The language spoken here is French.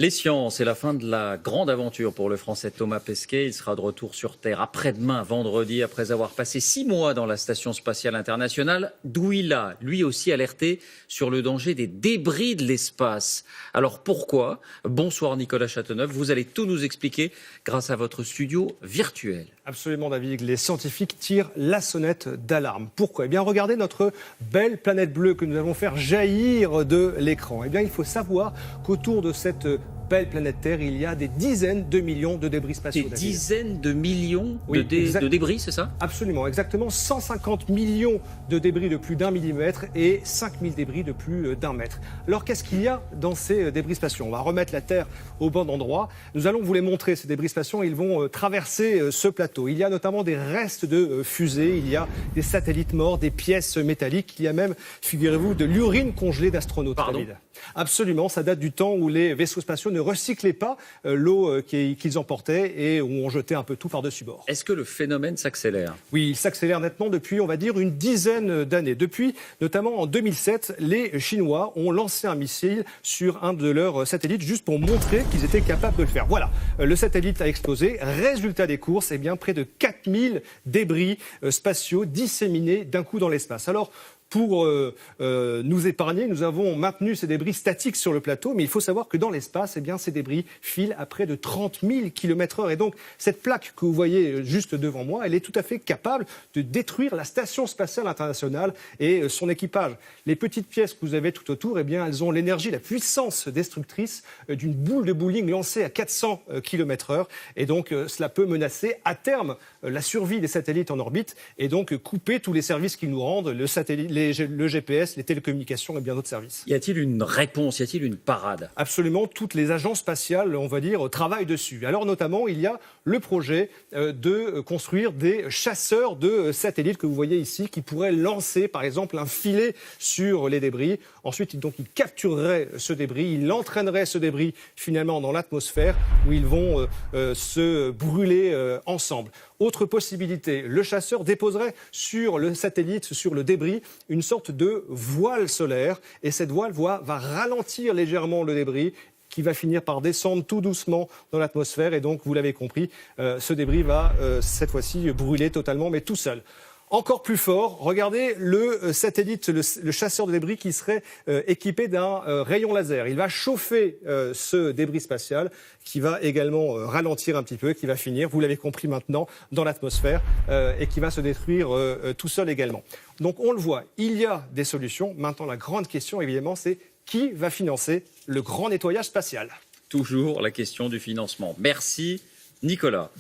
Les sciences, c'est la fin de la grande aventure pour le Français Thomas Pesquet. Il sera de retour sur Terre après-demain, vendredi, après avoir passé 6 mois dans la Station spatiale internationale, d'où il a, lui aussi, alerté sur le danger des débris de l'espace. Alors pourquoi? Bonsoir Nicolas Châteauneuf, vous allez tout nous expliquer grâce à votre studio virtuel. Absolument David, les scientifiques tirent la sonnette d'alarme. Pourquoi? Eh bien regardez notre belle planète bleue que nous allons faire jaillir de l'écran. Eh bien il faut savoir qu'autour de cette belle planète Terre, il y a des dizaines de millions de débris spatiaux. Des dizaines de millions Oui, de débris, c'est ça? Absolument, exactement. 150 millions de débris de plus d'1 millimètre et 5000 débris de plus d'1 mètre. Alors qu'est-ce qu'il y a dans ces débris spatiaux? On va remettre la Terre au bon endroit. Nous allons vous les montrer, ces débris spatiaux. Ils vont traverser ce plateau. Il y a notamment des restes de fusées, il y a des satellites morts, des pièces métalliques. Il y a même, figurez-vous, de l'urine congelée d'astronautes. Pardon? Absolument, ça date du temps où les vaisseaux spatiaux ne recyclaient pas l'eau qu'ils emportaient et où on jetait un peu tout par-dessus bord. Est-ce que le phénomène s'accélère? Oui, il s'accélère nettement depuis, on va dire, une dizaine d'années. Depuis, notamment en 2007, les Chinois ont lancé un missile sur un de leurs satellites juste pour montrer qu'ils étaient capables de le faire. Voilà, le satellite a explosé. Résultat des courses, eh bien, près de 4000 débris spatiaux disséminés d'un coup dans l'espace. Alors, pour nous épargner, nous avons maintenu ces débris statiques sur le plateau, mais il faut savoir que dans l'espace, eh bien, ces débris filent à près de 30 000 km/h. Et donc, cette plaque que vous voyez juste devant moi, elle est tout à fait capable de détruire la Station spatiale internationale et son équipage. Les petites pièces que vous avez tout autour, eh bien, elles ont l'énergie, la puissance destructrice d'une boule de bowling lancée à 400 km/h. Et donc, cela peut menacer à terme la survie des satellites en orbite et donc couper tous les services qu'ils nous rendent, le GPS, les télécommunications et bien d'autres services. Y a-t-il une réponse? Y a-t-il une parade? Absolument, toutes les agences spatiales, on va dire, travaillent dessus. Alors notamment, il y a le projet de construire des chasseurs de satellites que vous voyez ici, qui pourraient lancer, par exemple, un filet sur les débris. Ensuite, donc, ils captureraient ce débris, ils entraîneraient ce débris finalement dans l'atmosphère, où ils vont se brûler ensemble. Autre possibilité, le chasseur déposerait sur le satellite, sur le débris, une sorte de voile solaire. Et cette voile va ralentir légèrement le débris qui va finir par descendre tout doucement dans l'atmosphère. Et donc, vous l'avez compris, ce débris va cette fois-ci brûler totalement, mais tout seul. Encore plus fort, regardez le satellite, le chasseur de débris qui serait équipé d'un rayon laser. Il va chauffer ce débris spatial qui va également ralentir un petit peu, qui va finir, vous l'avez compris maintenant, dans l'atmosphère et qui va se détruire tout seul également. Donc on le voit, il y a des solutions. Maintenant, la grande question, évidemment, c'est qui va financer le grand nettoyage spatial? Toujours la question du financement. Merci Nicolas.